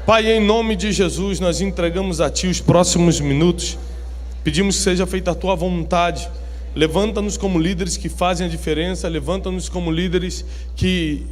Pai, em nome de Jesus, nós entregamos a Ti os próximos minutos. Pedimos que seja feita a Tua vontade. Levanta-nos como líderes que fazem a diferença. Levanta-nos como líderes que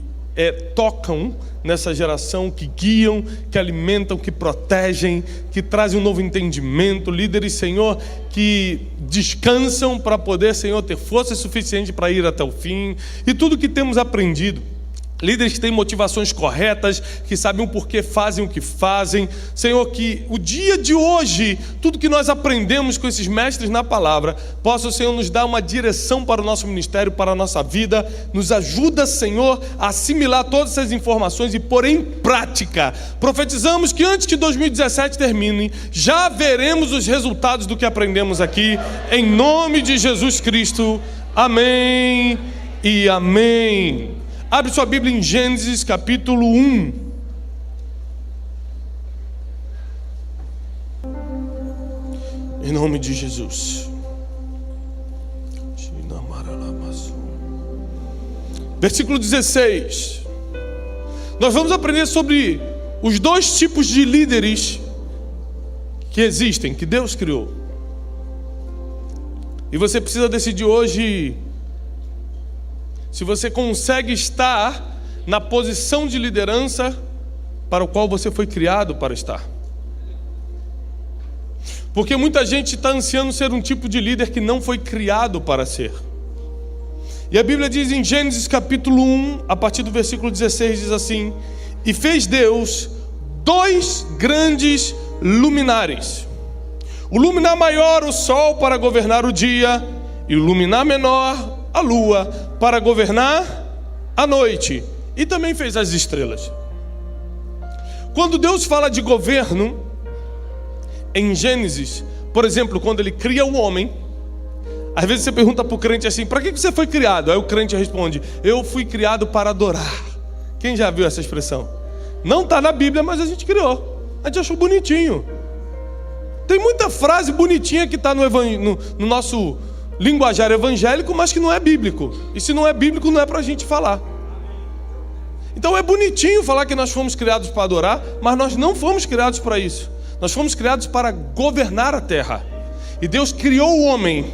tocam nessa geração, que guiam, que alimentam, que protegem, que trazem um novo entendimento. Líderes, Senhor, que descansam para poder, Senhor, ter força suficiente para ir até o fim. E tudo que temos aprendido. Líderes que têm motivações corretas, que sabem o porquê fazem o que fazem. Senhor, que o dia de hoje, tudo que nós aprendemos com esses mestres na palavra, possa o Senhor nos dar uma direção para o nosso ministério, para a nossa vida. Nos ajuda, Senhor, a assimilar todas essas informações e pôr em prática. Profetizamos que antes que 2017 termine, já veremos os resultados do que aprendemos aqui. Em nome de Jesus Cristo. Amém e amém. Abre sua Bíblia em Gênesis capítulo 1. Em nome de Jesus. Versículo 16. Nós vamos aprender sobre os dois tipos de líderes que existem, que Deus criou. E você precisa decidir hoje se você consegue estar na posição de liderança para o qual você foi criado para estar. Porque muita gente está ansiando ser um tipo de líder que não foi criado para ser. E a Bíblia diz em Gênesis capítulo 1, a partir do versículo 16, diz assim: e fez Deus dois grandes luminares. O luminar maior, o sol, para governar o dia, e o luminar menor, a lua, para governar a noite. E também fez as estrelas. Quando Deus fala de governo em Gênesis, por exemplo, quando Ele cria o homem, às vezes você pergunta para o crente assim: para que você foi criado? Aí o crente responde: eu fui criado para adorar. Quem já viu essa expressão? Não está na Bíblia, mas a gente criou. A gente achou bonitinho. Tem muita frase bonitinha que está no nosso linguajar evangélico, mas que não é bíblico. E se não é bíblico, não é para a gente falar. Então é bonitinho falar que nós fomos criados para adorar, mas nós não fomos criados para isso. Nós fomos criados para governar a terra. E Deus criou o homem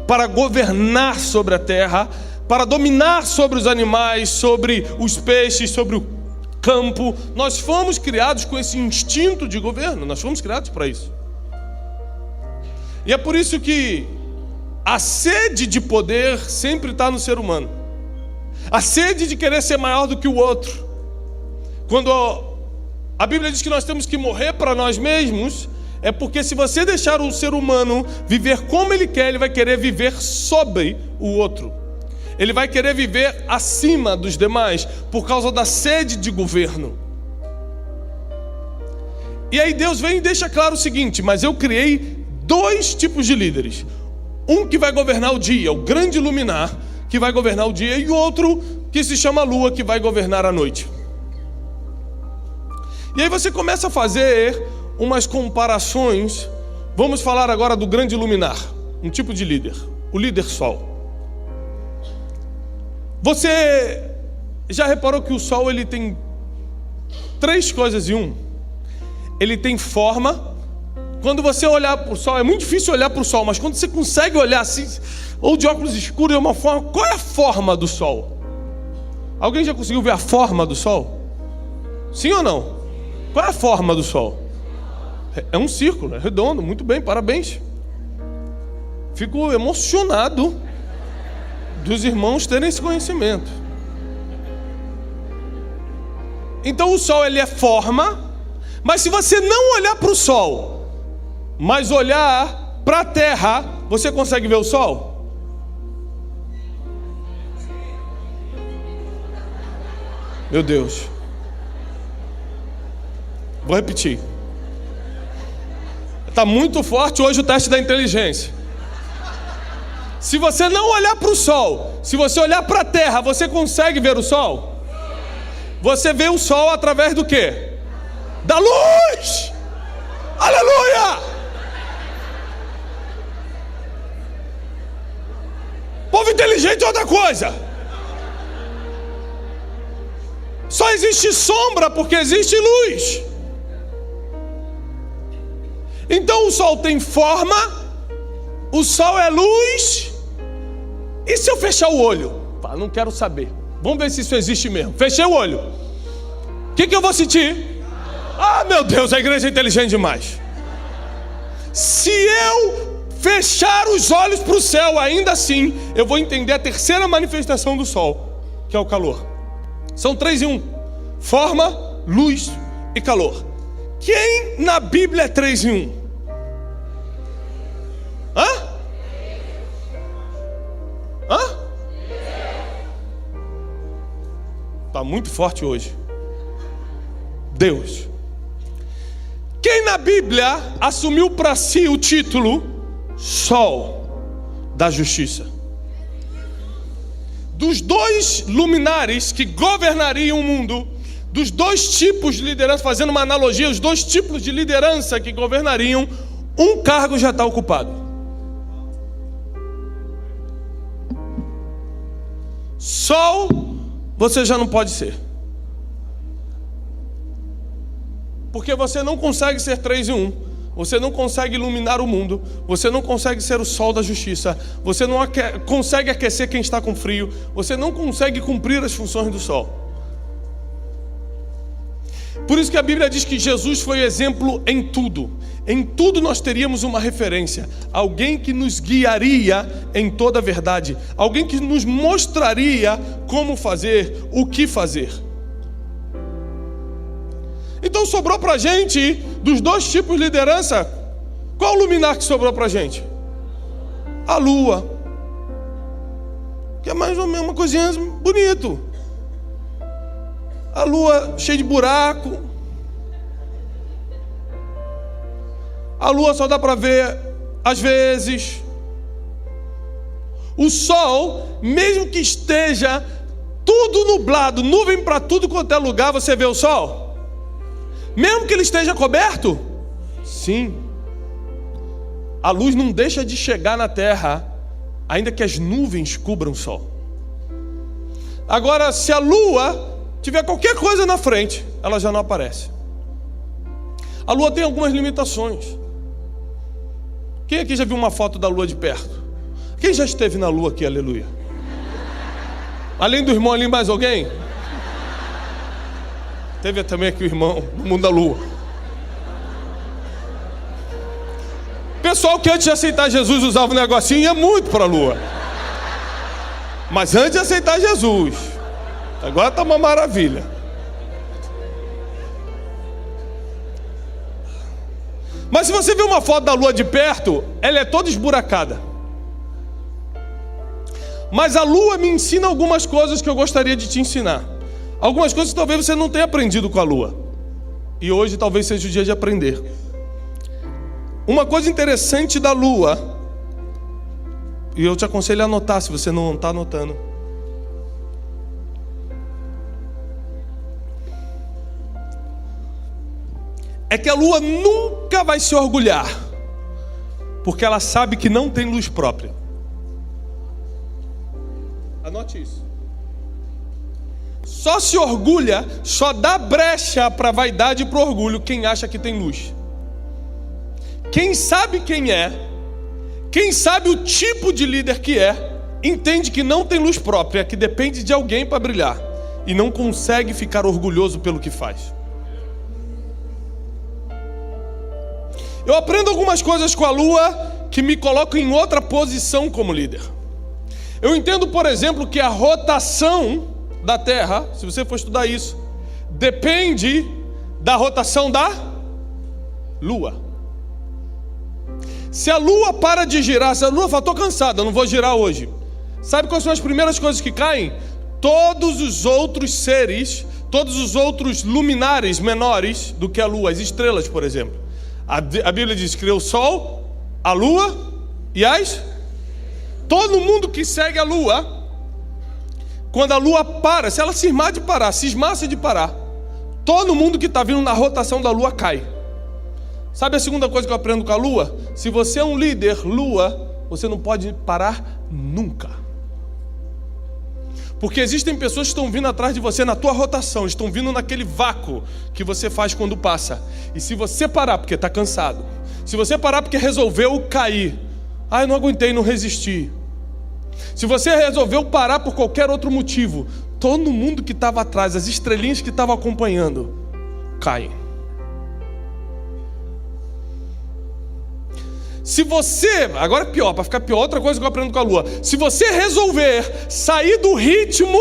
para governar sobre a terra, para dominar sobre os animais, sobre os peixes, sobre o campo. Nós fomos criados com esse instinto de governo. Nós fomos criados para isso. E é por isso que a sede de poder sempre está no ser humano. A sede de querer ser maior do que o outro. Quando a Bíblia diz que nós temos que morrer para nós mesmos, é porque se você deixar o ser humano viver como ele quer, ele vai querer viver sobre o outro. Ele vai querer viver acima dos demais, por causa da sede de governo. E aí Deus vem e deixa claro o seguinte: mas eu criei dois tipos de líderes. Um que vai governar o dia, o grande luminar, que vai governar o dia, e o outro que se chama lua, que vai governar a noite. E aí você começa a fazer umas comparações. Vamos falar agora do grande luminar, um tipo de líder, o líder sol. Você já reparou que o sol ele tem três coisas em um? Ele tem forma. Quando você olhar para o sol, é muito difícil olhar para o sol, mas quando você consegue olhar assim, ou de óculos escuros, é uma forma. Qual é a forma do sol? Alguém já conseguiu ver a forma do sol? Sim ou não? Qual é a forma do sol? É um círculo, é redondo. Muito bem, parabéns. Fico emocionado dos irmãos terem esse conhecimento. Então o sol ele é forma, mas se você não olhar para o sol, mas olhar para a terra, você consegue ver o sol? Meu Deus. Vou repetir. Está muito forte hoje o teste da inteligência. Se você não olhar para o sol, se você olhar para a terra, você consegue ver o sol? Você vê o sol através do quê? Da luz! Aleluia! Povo inteligente é outra coisa. Só existe sombra porque existe luz. Então o sol tem forma, o sol é luz. E se eu fechar o olho? Não quero saber. Vamos ver se isso existe mesmo. Fechei o olho. O que eu vou sentir? Ah, meu Deus, a igreja é inteligente demais. Se eu fechar os olhos para o céu, ainda assim, eu vou entender a terceira manifestação do sol, que é o calor. São 3 em 1. Forma, luz e calor. Quem na Bíblia é 3 em 1? Hã? Está muito forte hoje. Deus. Quem na Bíblia assumiu para si o título Sol da Justiça? Dos 2 luminares que governariam o mundo, dos 2 tipos de liderança, fazendo uma analogia, os 2 tipos de liderança que governariam, um cargo já está ocupado. Sol, você já não pode ser. Porque você não consegue ser 3 em 1. Você não consegue iluminar o mundo. Você não consegue ser o sol da justiça. Você não consegue aquecer quem está com frio. Você não consegue cumprir as funções do sol. Por isso que a Bíblia diz que Jesus foi exemplo em tudo. Em tudo nós teríamos uma referência. Alguém que nos guiaria em toda a verdade. Alguém que nos mostraria como fazer, o que fazer. Então sobrou pra gente, dos 2 tipos de liderança, qual o luminar que sobrou pra gente? A lua. Que é mais ou menos uma coisinha bonito. A lua cheia de buraco. A lua só dá pra ver às vezes. O sol, mesmo que esteja tudo nublado, nuvem para tudo quanto é lugar, você vê o sol? Mesmo que ele esteja coberto? Sim. A luz não deixa de chegar na terra, ainda que as nuvens cubram o sol. Agora, se a lua tiver qualquer coisa na frente, ela já não aparece. A lua tem algumas limitações. Quem aqui já viu uma foto da lua de perto? Quem já esteve na lua aqui, aleluia? Além do irmão ali, mais alguém? Teve também aqui o irmão no mundo da lua. Pessoal que antes de aceitar Jesus usava um negocinho e ia muito para a lua. Mas antes de aceitar Jesus, agora está uma maravilha. Mas se você ver uma foto da lua de perto, ela é toda esburacada. Mas a lua me ensina algumas coisas que eu gostaria de te ensinar. Algumas coisas que talvez você não tenha aprendido com a lua. E hoje talvez seja o dia de aprender. Uma coisa interessante da lua, e eu te aconselho a anotar se você não está anotando. É que a lua nunca vai se orgulhar, porque ela sabe que não tem luz própria. Anote isso. Só se orgulha, só dá brecha para a vaidade e para o orgulho quem acha que tem luz. Quem sabe quem é, quem sabe o tipo de líder que é, entende que não tem luz própria, que depende de alguém para brilhar, e não consegue ficar orgulhoso pelo que faz. Eu aprendo algumas coisas com a lua que me colocam em outra posição como líder. Eu entendo, por exemplo, que a rotação da Terra, se você for estudar isso, depende da rotação da Lua. Se a Lua para de girar, se a Lua fala, estou cansada, não vou girar hoje. Sabe quais são as primeiras coisas que caem? Todos os outros seres, todos os outros luminares menores do que a Lua, as estrelas, por exemplo. A Bíblia diz que criou o Sol, a Lua e as... Todo mundo que segue a Lua, quando a Lua para, se ela cismar de parar, cismasse de parar, todo mundo que está vindo na rotação da Lua cai. Sabe a segunda coisa que eu aprendo com a Lua? Se você é um líder Lua, você não pode parar nunca. Porque existem pessoas que estão vindo atrás de você na tua rotação, estão vindo naquele vácuo que você faz quando passa. E se você parar porque está cansado, se você parar porque resolveu cair, eu não aguentei, não resisti. Se você resolveu parar por qualquer outro motivo, todo mundo que estava atrás, as estrelinhas que estavam acompanhando, caem. Se você, agora é pior, para ficar pior, outra coisa que eu aprendo com a lua. Se você resolver sair do ritmo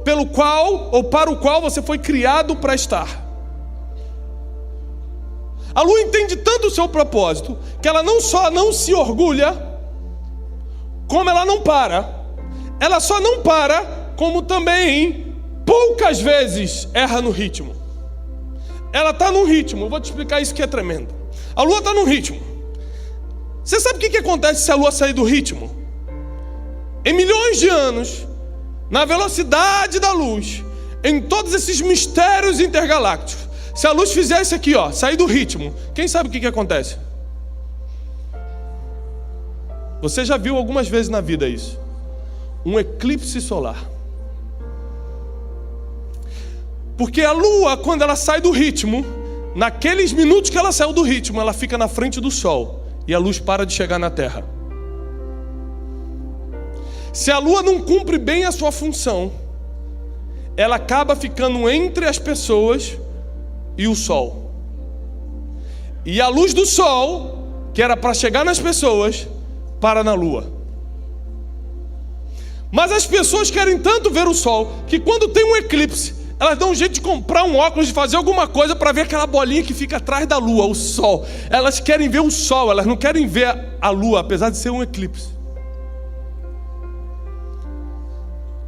pelo qual ou para o qual você foi criado para estar. A lua entende tanto o seu propósito que ela não só não se orgulha, como ela não para. Ela só não para, como também poucas vezes erra no ritmo. Ela está num ritmo, eu vou te explicar isso que é tremendo. A lua está num ritmo. Você sabe o que acontece se a lua sair do ritmo? Em milhões de anos, na velocidade da luz, em todos esses mistérios intergalácticos, se a luz fizesse aqui, sair do ritmo, quem sabe o que acontece? Você já viu algumas vezes na vida isso? Um eclipse solar. Porque a lua, quando ela sai do ritmo, naqueles minutos que ela saiu do ritmo, ela fica na frente do sol. E a luz para de chegar na terra. Se a lua não cumpre bem a sua função, ela acaba ficando entre as pessoas e o sol. E a luz do sol, que era para chegar nas pessoas, para na lua. Mas as pessoas querem tanto ver o sol, que quando tem um eclipse, elas dão um jeito de comprar um óculos, de fazer alguma coisa para ver aquela bolinha que fica atrás da lua, o sol. Elas querem ver o sol, elas não querem ver a lua, apesar de ser um eclipse.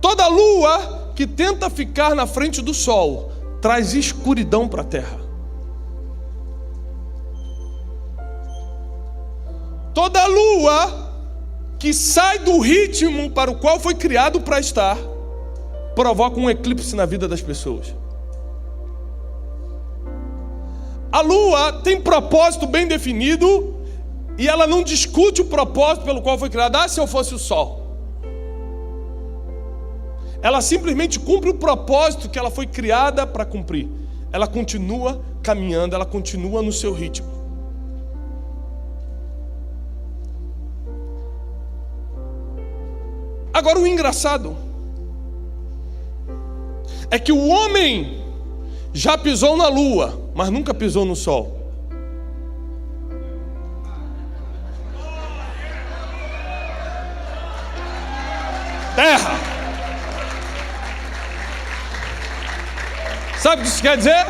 Toda lua que tenta ficar na frente do sol traz escuridão para a terra. Toda lua que sai do ritmo para o qual foi criado para estar, provoca um eclipse na vida das pessoas. A lua tem propósito bem definido e ela não discute o propósito pelo qual foi criada. Se eu fosse o sol. Ela simplesmente cumpre o propósito que ela foi criada para cumprir. Ela continua caminhando, ela continua no seu ritmo. Agora o engraçado é que o homem já pisou na lua, mas nunca pisou no sol. Terra. Sabe o que isso quer dizer?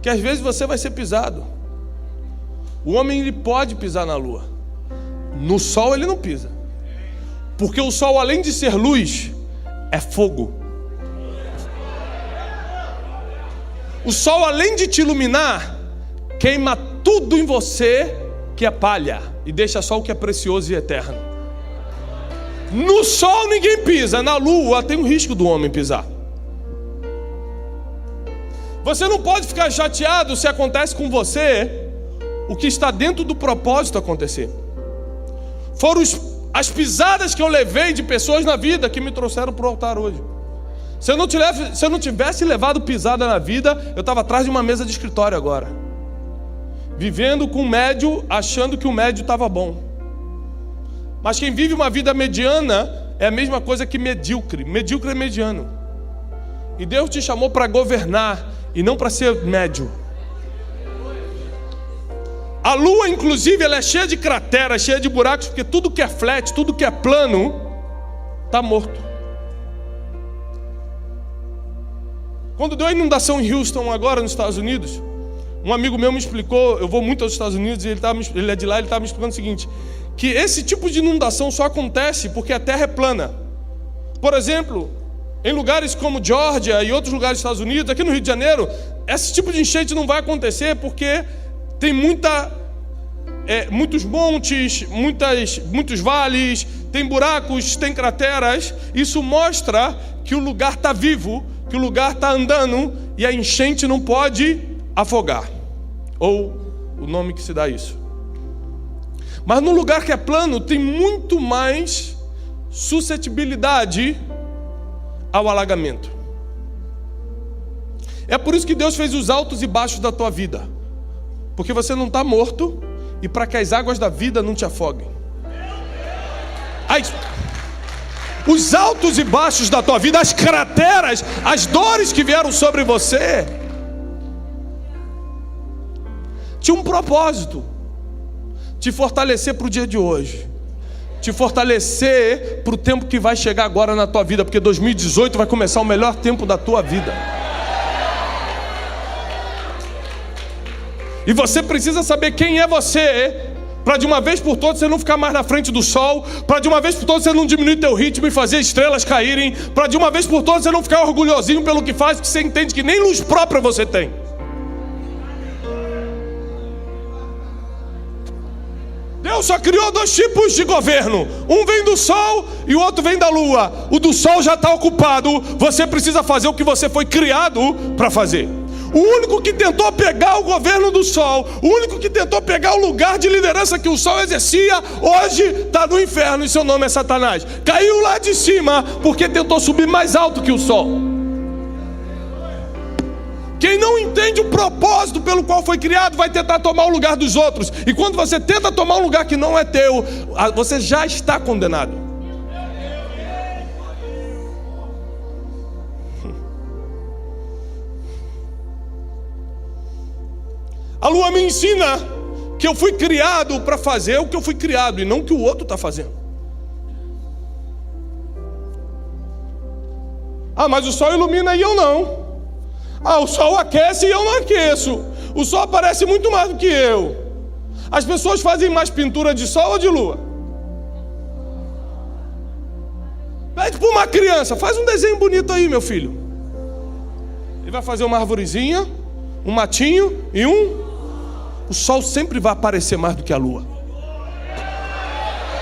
Que às vezes você vai ser pisado. O homem ele pode pisar na lua. No sol ele não pisa. Porque o sol, além de ser luz, é fogo. O sol, além de te iluminar, queima tudo em você que é palha e deixa só o que é precioso e eterno. No sol ninguém pisa, na lua tem um risco do homem pisar. Você não pode ficar chateado se acontece com você o que está dentro do propósito acontecer. Foram as pisadas que eu levei de pessoas na vida que me trouxeram para o altar hoje. Se eu não tivesse levado pisada na vida, eu estava atrás de uma mesa de escritório agora, vivendo com o médio, achando que o médio estava bom. Mas quem vive uma vida mediana é a mesma coisa que medíocre. Medíocre é mediano. E Deus te chamou para governar e não para ser médio. A lua, inclusive, ela é cheia de crateras, cheia de buracos, porque tudo que é flat, tudo que é plano, está morto. Quando deu a inundação em Houston, agora nos Estados Unidos, um amigo meu me explicou, eu vou muito aos Estados Unidos, e ele é de lá, ele estava me explicando o seguinte, que esse tipo de inundação só acontece porque a terra é plana. Por exemplo, em lugares como Geórgia e outros lugares dos Estados Unidos, aqui no Rio de Janeiro, esse tipo de enchente não vai acontecer porque tem muitos montes, muitos vales, tem buracos, tem crateras. Isso mostra que o lugar está vivo, que o lugar está andando e a enchente não pode afogar. Ou o nome que se dá isso. Mas no lugar que é plano tem muito mais suscetibilidade ao alagamento. É por isso que Deus fez os altos e baixos da tua vida, porque você não está morto e para que as águas da vida não te afoguem. Os altos e baixos da tua vida, as crateras, as dores que vieram sobre você, tinha um propósito: te fortalecer para o dia de hoje, te fortalecer para o tempo que vai chegar agora na tua vida, porque 2018 vai começar o melhor tempo da tua vida. E você precisa saber quem é você, para de uma vez por todas você não ficar mais na frente do sol, para de uma vez por todas você não diminuir teu ritmo e fazer estrelas caírem, para de uma vez por todas você não ficar orgulhosinho pelo que faz, porque você entende que nem luz própria você tem. Deus só criou dois tipos de governo: um vem do sol e o outro vem da lua. O do sol já está ocupado, você precisa fazer o que você foi criado para fazer. O único que tentou pegar o governo do sol, o único que tentou pegar o lugar de liderança que o sol exercia, hoje está no inferno e seu nome é Satanás. Caiu lá de cima porque tentou subir mais alto que o sol. Quem não entende o propósito pelo qual foi criado vai tentar tomar o lugar dos outros. E quando você tenta tomar um lugar que não é teu, você já está condenado. A lua me ensina que eu fui criado para fazer o que eu fui criado e não o que o outro está fazendo. Ah, mas o sol ilumina e eu não. Ah, o sol aquece e eu não aqueço. O sol aparece muito mais do que eu. As pessoas fazem mais pintura de sol ou de lua? Pede para uma criança: faz um desenho bonito aí, meu filho. Ele vai fazer uma arvorezinha, um matinho e o sol sempre vai aparecer mais do que a lua.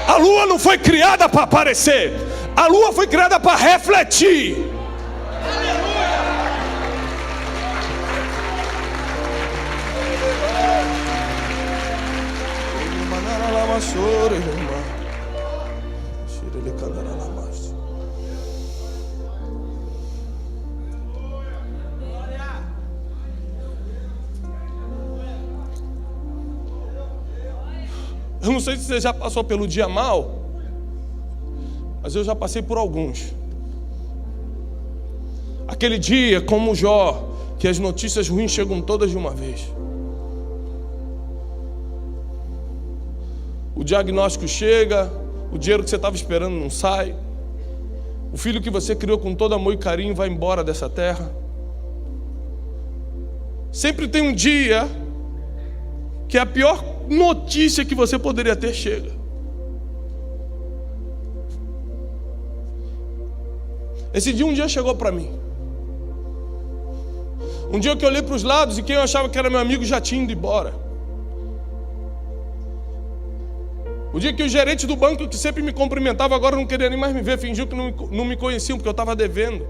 A lua não foi criada para aparecer, a lua foi criada para refletir. Eu não sei se você já passou pelo dia mal, mas eu já passei por alguns. Aquele dia, como Jó, que as notícias ruins chegam todas de uma vez. O diagnóstico chega, o dinheiro que você estava esperando não sai, o filho que você criou com todo amor e carinho vai embora dessa terra. Sempre tem um dia que a pior notícia que você poderia ter chega. Esse dia, um dia chegou para mim. Um dia que eu olhei para os lados e quem eu achava que era meu amigo já tinha ido embora. O dia que o gerente do banco, que sempre me cumprimentava, agora não queria nem mais me ver, fingiu que não me conheciam porque eu estava devendo.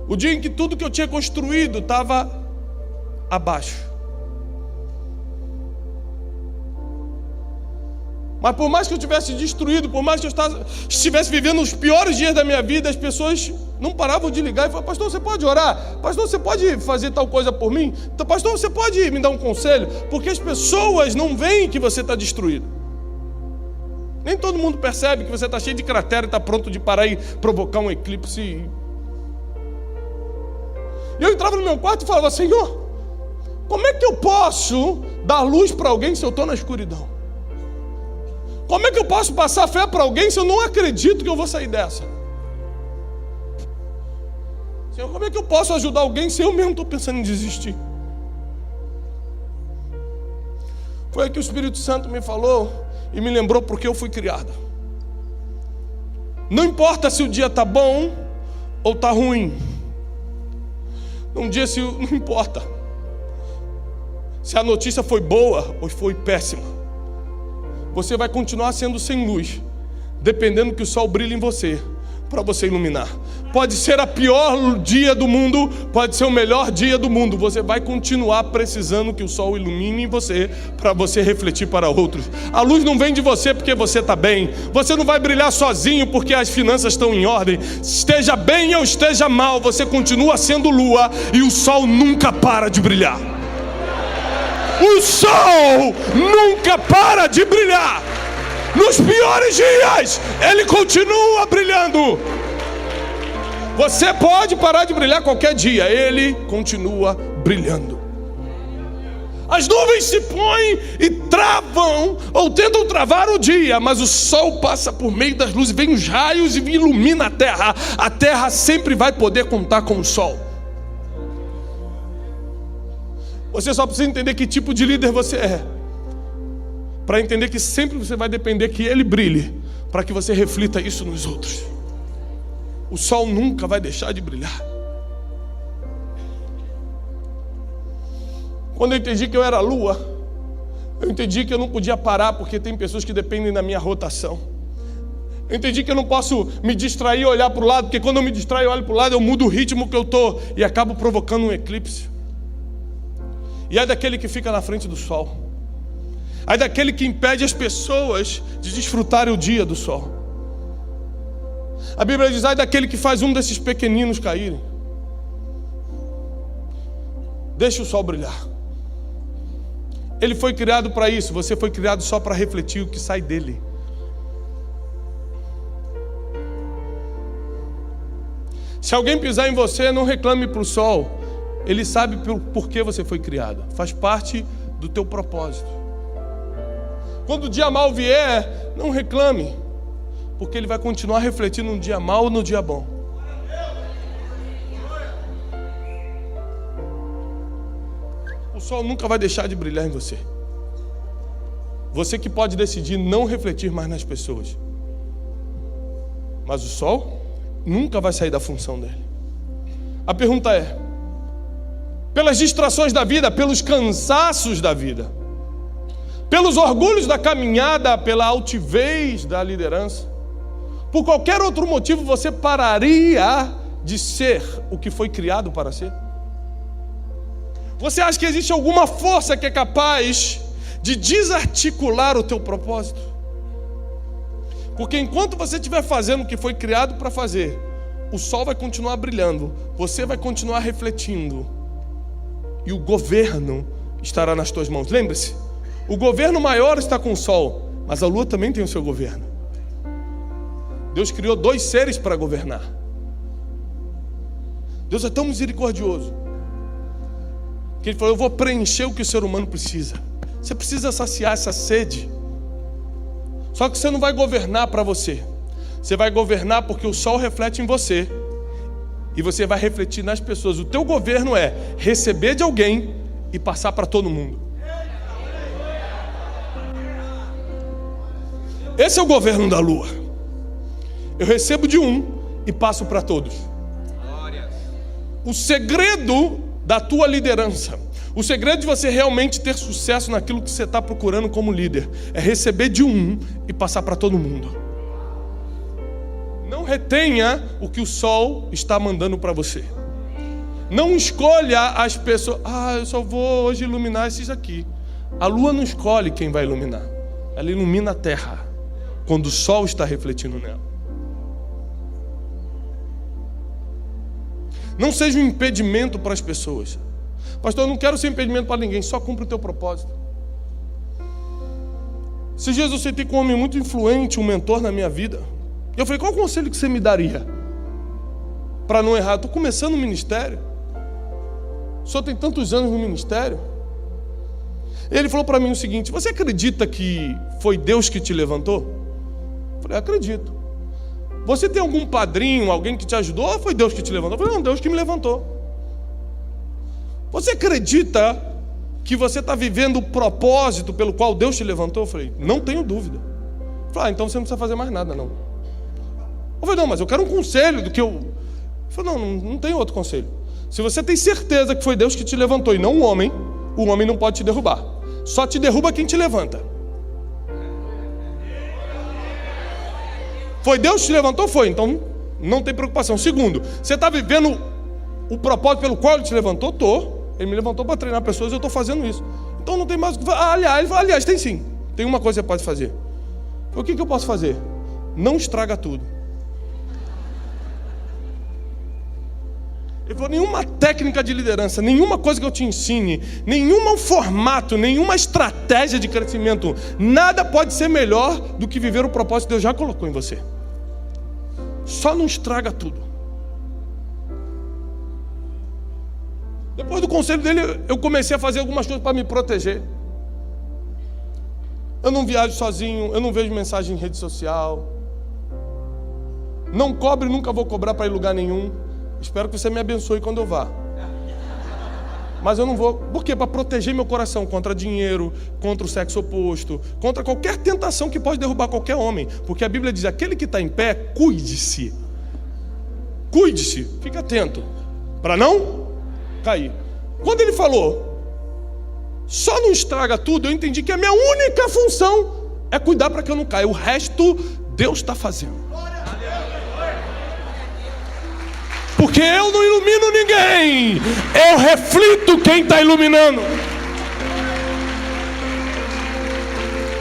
O dia em que tudo que eu tinha construído estava abaixo. Mas por mais que eu tivesse destruído, por mais que eu estivesse vivendo os piores dias da minha vida, as pessoas não paravam de ligar e falavam: pastor, você pode orar? Pastor, você pode fazer tal coisa por mim? Pastor, você pode me dar um conselho? Porque as pessoas não veem que você está destruído. Nem todo mundo percebe que você está cheio de cratera e está pronto de parar e provocar um eclipse. E eu entrava no meu quarto e falava: Senhor, como é que eu posso dar luz para alguém se eu estou na escuridão? Como é que eu posso passar fé para alguém se eu não acredito que eu vou sair dessa? Senhor, como é que eu posso ajudar alguém se eu mesmo estou pensando em desistir? Foi aí que o Espírito Santo me falou e me lembrou porque eu fui criado. Não importa se o dia está bom ou está ruim. Não importa se a notícia foi boa ou foi péssima. Você vai continuar sendo sem luz, dependendo que o sol brilhe em você, para você iluminar. Pode ser a pior dia do mundo, pode ser o melhor dia do mundo. Você vai continuar precisando que o sol ilumine você, para você refletir para outros. A luz não vem de você porque você está bem. Você não vai brilhar sozinho porque as finanças estão em ordem. Esteja bem ou esteja mal, você continua sendo lua e o sol nunca para de brilhar. O sol nunca para de brilhar. Nos piores dias, ele continua brilhando. Você pode parar de brilhar qualquer dia, ele continua brilhando. As nuvens se põem e travam, ou tentam travar o dia, mas o sol passa por meio das luzes, vem os raios e ilumina a terra. A terra sempre vai poder contar com o sol. Você só precisa entender que tipo de líder você é, para entender que sempre você vai depender que ele brilhe, para que você reflita isso nos outros. O sol nunca vai deixar de brilhar. Quando eu entendi que eu era lua, eu entendi que eu não podia parar, porque tem pessoas que dependem da minha rotação. Eu entendi que eu não posso me distrair e olhar para o lado, porque quando eu me distraio e olho para o lado, eu mudo o ritmo que eu estou e acabo provocando um eclipse. E é daquele que fica na frente do sol. É daquele que impede as pessoas de desfrutarem o dia do sol. A Bíblia diz, ai daquele que faz um desses pequeninos caírem. Deixa o sol brilhar. Ele foi criado para isso, você foi criado só para refletir o que sai dele. Se alguém pisar em você, não reclame para o sol. Ele sabe por que você foi criado. Faz parte do teu propósito. Quando o dia mal vier, não reclame, porque ele vai continuar refletindo no dia mal ou no dia bom. O sol nunca vai deixar de brilhar em você. Você que pode decidir não refletir mais nas pessoas. Mas o sol nunca vai sair da função dele. A pergunta é, pelas distrações da vida, pelos cansaços da vida, pelos orgulhos da caminhada, pela altivez da liderança, por qualquer outro motivo você pararia de ser o que foi criado para ser? Você acha que existe alguma força que é capaz de desarticular o teu propósito? Porque enquanto você estiver fazendo o que foi criado para fazer, o sol vai continuar brilhando, você vai continuar refletindo, e o governo estará nas tuas mãos. Lembre-se, o governo maior está com o sol, mas a lua também tem o seu governo. Deus criou 2 seres para governar. Deus é tão misericordioso que Ele falou, eu vou preencher o que o ser humano precisa. Você precisa saciar essa sede. Só que você não vai governar para você. Você vai governar porque o sol reflete em você, e você vai refletir nas pessoas. O teu governo é receber de alguém e passar para todo mundo. Esse é o governo da lua. Eu recebo de um e passo para todos. O segredo da tua liderança, o segredo de você realmente ter sucesso naquilo que você está procurando como líder, é receber de um e passar para todo mundo. Não retenha o que o sol está mandando para você. Não escolha as pessoas, eu só vou hoje iluminar esses aqui. A lua não escolhe quem vai iluminar, ela ilumina a terra quando o sol está refletindo nela. Não seja um impedimento para as pessoas. Pastor, eu não quero ser impedimento para ninguém, só cumpre o teu propósito. Esses dias eu sentei com um homem muito influente, um mentor na minha vida. E eu falei, qual o conselho que você me daria para não errar? Estou começando o ministério. O senhor tem tantos anos no ministério. E ele falou para mim o seguinte, você acredita que foi Deus que te levantou? Eu falei, acredito. Você tem algum padrinho, alguém que te ajudou, ou foi Deus que te levantou? Eu falei, não, Deus que me levantou. Você acredita que você está vivendo o propósito pelo qual Deus te levantou? Eu falei, não tenho dúvida. Eu falei, então você não precisa fazer mais nada, não. Eu falei, não, mas eu quero um conselho do que eu... Eu falei, não tem outro conselho. Se você tem certeza que foi Deus que te levantou e não o homem não pode te derrubar. Só te derruba quem te levanta. Foi Deus que te levantou? Foi. Então, Não tem preocupação. Segundo, você está vivendo o propósito pelo qual Ele te levantou? Estou. Ele me levantou para treinar pessoas e eu estou fazendo isso. Então não tem mais o que fazer. Aliás, tem sim. Tem uma coisa que você pode fazer. O que eu posso fazer? Não estraga tudo. Ele falou, nenhuma técnica de liderança, nenhuma coisa que eu te ensine, nenhum formato, nenhuma estratégia de crescimento, nada pode ser melhor do que viver o propósito que Deus já colocou em você. Só não estraga tudo. Depois do conselho dele, eu comecei a fazer algumas coisas para me proteger. Eu não viajo sozinho, eu não vejo mensagem em rede social. Não cobre, nunca vou cobrar para ir em lugar nenhum. Espero que você me abençoe quando eu vá. Mas eu não vou. Por quê? Para proteger meu coração contra dinheiro, contra o sexo oposto, contra qualquer tentação que pode derrubar qualquer homem. Porque a Bíblia diz, aquele que está em pé, cuide-se. Cuide-se, fique atento, para não cair. Quando ele falou, só não estraga tudo, eu entendi que a minha única função é cuidar para que eu não caia. O resto, Deus está fazendo. Porque eu não ilumino ninguém, eu reflito quem está iluminando.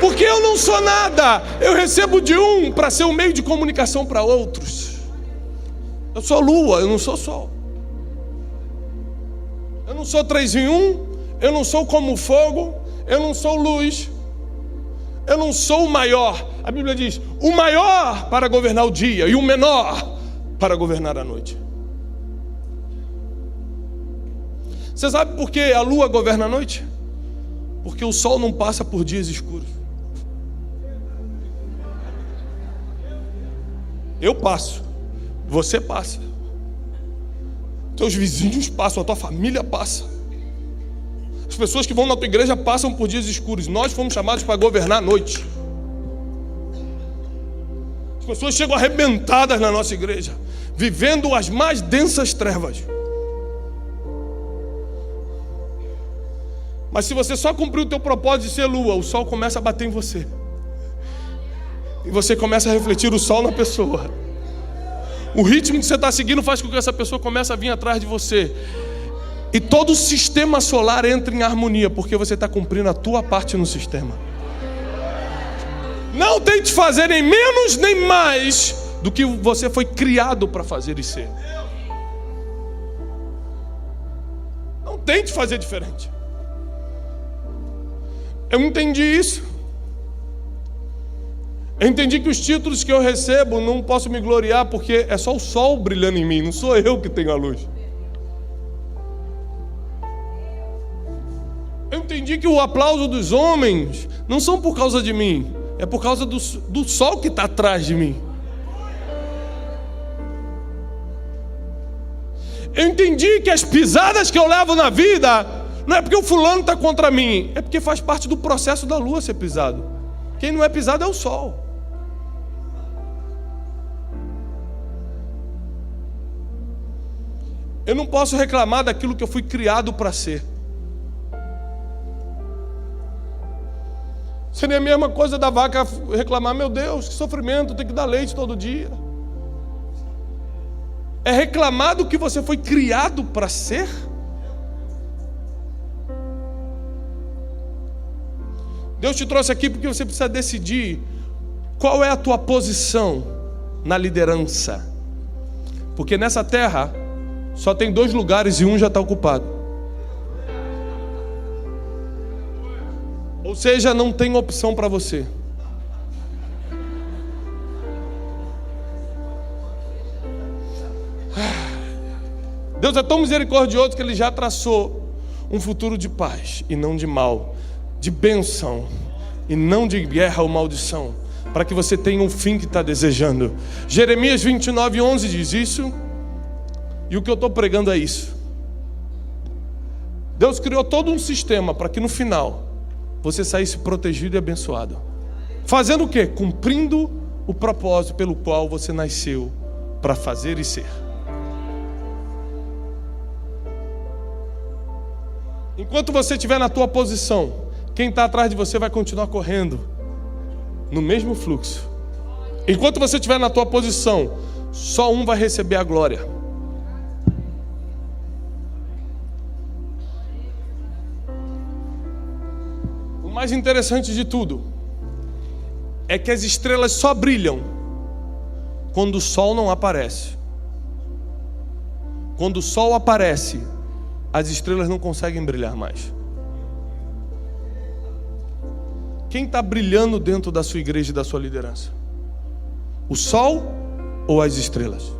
Porque eu não sou nada, eu recebo de um para ser um meio de comunicação para outros. Eu sou lua, eu não sou sol. Eu não sou 3 em 1, eu não sou como fogo, eu não sou luz, eu não sou o maior. A Bíblia diz, o maior para governar o dia e o menor para governar a noite. Você sabe por que a lua governa a noite? Porque o sol não passa por dias escuros. Eu passo, você passa, teus vizinhos passam, a tua família passa. As pessoas que vão na tua igreja passam por dias escuros. Nós fomos chamados para governar a noite. As pessoas chegam arrebentadas na nossa igreja, vivendo as mais densas trevas. Mas se você só cumprir o teu propósito de ser lua, o sol começa a bater em você. E você começa a refletir o sol na pessoa. O ritmo que você está seguindo faz com que essa pessoa comece a vir atrás de você. E todo o sistema solar entra em harmonia, porque você está cumprindo a tua parte no sistema. Não tente fazer nem menos nem mais do que você foi criado para fazer e ser. Não tente fazer diferente. Eu entendi isso. Eu entendi que os títulos que eu recebo não posso me gloriar porque é só o sol brilhando em mim, não sou eu que tenho a luz. Eu entendi que o aplauso dos homens não são por causa de mim, é por causa do sol que está atrás de mim. Eu entendi que as pisadas que eu levo na vida não é porque o fulano está contra mim, é porque faz parte do processo da lua ser pisado. Quem não é pisado é o sol. Eu não posso reclamar daquilo que eu fui criado para ser. Seria a mesma coisa da vaca reclamar, meu Deus, que sofrimento, tem que dar leite todo dia. É reclamar do que você foi criado para ser? Deus te trouxe aqui porque você precisa decidir qual é a tua posição na liderança. Porque nessa terra só tem 2 lugares e um já está ocupado. Ou seja, não tem opção para você. Deus é tão misericordioso que Ele já traçou um futuro de paz e não de mal, de bênção e não de guerra ou maldição, para que você tenha um fim que está desejando. Jeremias 29:11 diz isso, e o que eu estou pregando é isso. Deus criou todo um sistema para que no final você saísse protegido e abençoado. Fazendo o quê? Cumprindo o propósito pelo qual você nasceu para fazer e ser. Enquanto você estiver na tua posição, quem está atrás de você vai continuar correndo no mesmo fluxo. Enquanto você estiver na tua posição, só um vai receber a glória. O mais interessante de tudo é que as estrelas só brilham quando o sol não aparece. Quando o sol aparece, as estrelas não conseguem brilhar mais. Quem está brilhando dentro da sua igreja e da sua liderança? O sol ou as estrelas?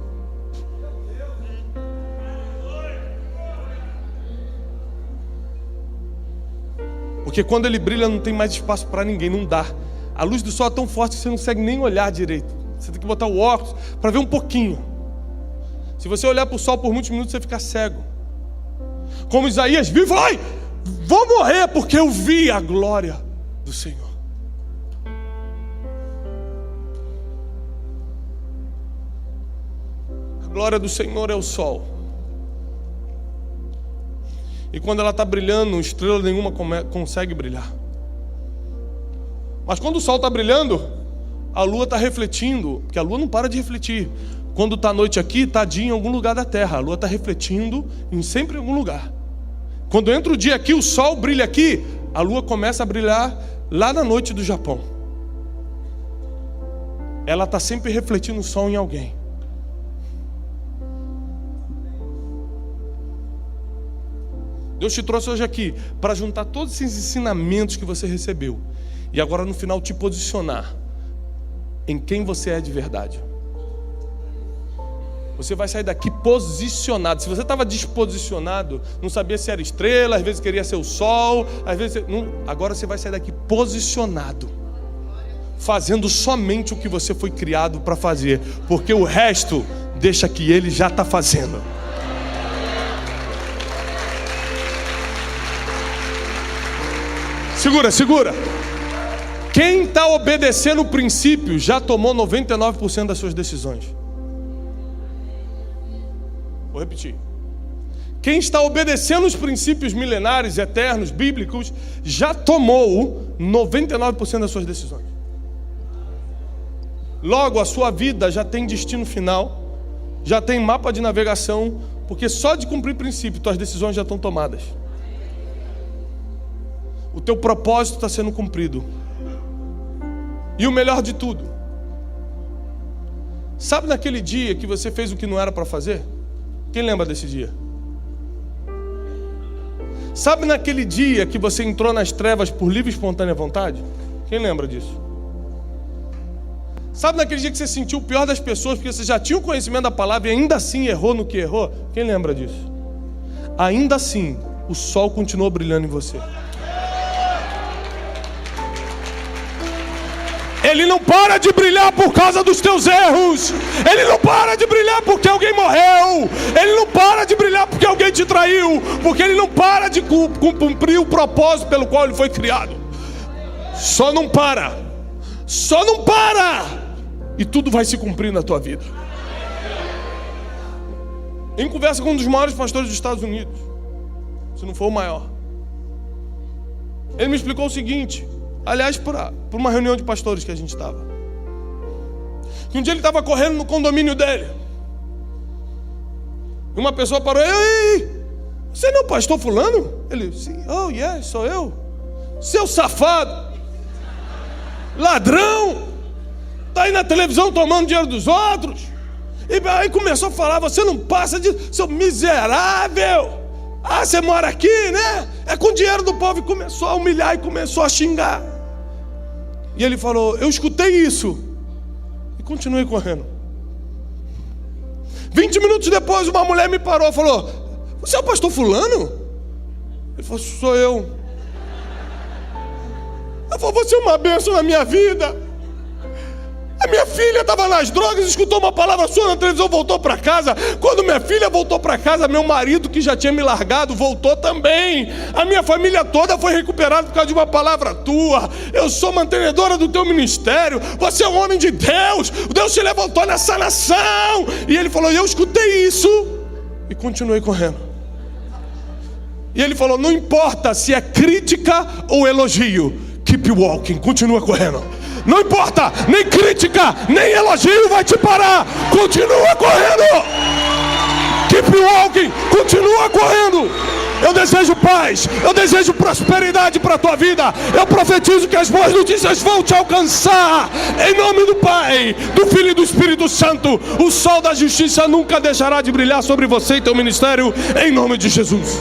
Porque quando ele brilha não tem mais espaço para ninguém, não dá. A luz do sol é tão forte que você não consegue nem olhar direito. Você tem que botar o óculos para ver um pouquinho. Se você olhar para o sol por muitos minutos, você fica cego. Como Isaías viu e falou: ai, vou morrer porque eu vi a glória do Senhor. A glória do Senhor é o sol. E quando ela está brilhando, estrela nenhuma consegue brilhar. Mas quando o sol está brilhando, a lua está refletindo, porque a lua não para de refletir. Quando está noite aqui, está dia em algum lugar da terra. A lua está refletindo sempre em algum lugar. Quando entra o dia aqui, o sol brilha aqui, a lua começa a brilhar lá na noite do Japão. Ela está sempre refletindo o sol em alguém. Deus te trouxe hoje aqui para juntar todos esses ensinamentos que você recebeu e agora no final te posicionar em quem você é de verdade. Você vai sair daqui posicionado. Se você estava disposicionado, não sabia se era estrela, às vezes queria ser o sol, às vezes não, agora você vai sair daqui posicionado, fazendo somente o que você foi criado para fazer, porque o resto deixa que Ele já está fazendo. Segura. Quem está obedecendo o princípio já tomou 99% das suas decisões. Vou repetir. Quem está obedecendo os princípios milenares, eternos, bíblicos, já tomou 99% das suas decisões. Logo, a sua vida já tem destino final, já tem mapa de navegação, porque só de cumprir princípio, tuas decisões já estão tomadas. O teu propósito está sendo cumprido. E o melhor de tudo, sabe naquele dia que você fez o que não era para fazer? Quem lembra desse dia? Sabe naquele dia que você entrou nas trevas por livre e espontânea vontade? Quem lembra disso? Sabe naquele dia que você sentiu o pior das pessoas porque você já tinha o conhecimento da palavra e ainda assim errou no que errou? Quem lembra disso? Ainda assim, o sol continuou brilhando em você. Ele não para de brilhar por causa dos teus erros. Ele não para de brilhar porque alguém morreu. Ele não para de brilhar porque alguém te traiu. Porque ele não para de cumprir o propósito pelo qual ele foi criado. Só não para. E tudo vai se cumprir na tua vida. Em conversa com um dos maiores pastores dos Estados Unidos, se não for o maior, ele me explicou o seguinte. Aliás, por uma reunião de pastores que a gente estava. Que um dia ele estava correndo no condomínio dele. E uma pessoa parou. Ei, você não é o pastor fulano? Ele, sim. Oh, yeah, sou eu. Seu safado. Ladrão. Está aí na televisão tomando dinheiro dos outros. E aí começou a falar, você não passa de... seu miserável. Ah, você mora aqui, né? É com o dinheiro do povo. E começou a humilhar e começou a xingar. E ele falou, eu escutei isso. E continuei correndo. 20 minutos depois, uma mulher me parou e falou, você é o pastor fulano? Ele falou, sou eu. Ela falou, você é uma bênção na minha vida. A minha filha estava nas drogas, escutou uma palavra sua na televisão, voltou para casa. Quando minha filha voltou para casa, meu marido, que já tinha me largado, voltou também. A minha família toda foi recuperada por causa de uma palavra tua. Eu sou mantenedora do teu ministério. Você é um homem de Deus. Deus te levantou nessa nação. E ele falou, eu escutei isso e continuei correndo. E ele falou, não importa se é crítica ou elogio, keep walking, continua correndo. não importa, nem crítica, nem elogio vai te parar. Continua correndo. Keep walking, continua correndo. Eu desejo paz, eu desejo prosperidade para a tua vida. Eu profetizo que as boas notícias vão te alcançar. Em nome do Pai, do Filho e do Espírito Santo. O sol da justiça nunca deixará de brilhar sobre você e teu ministério, em nome de Jesus.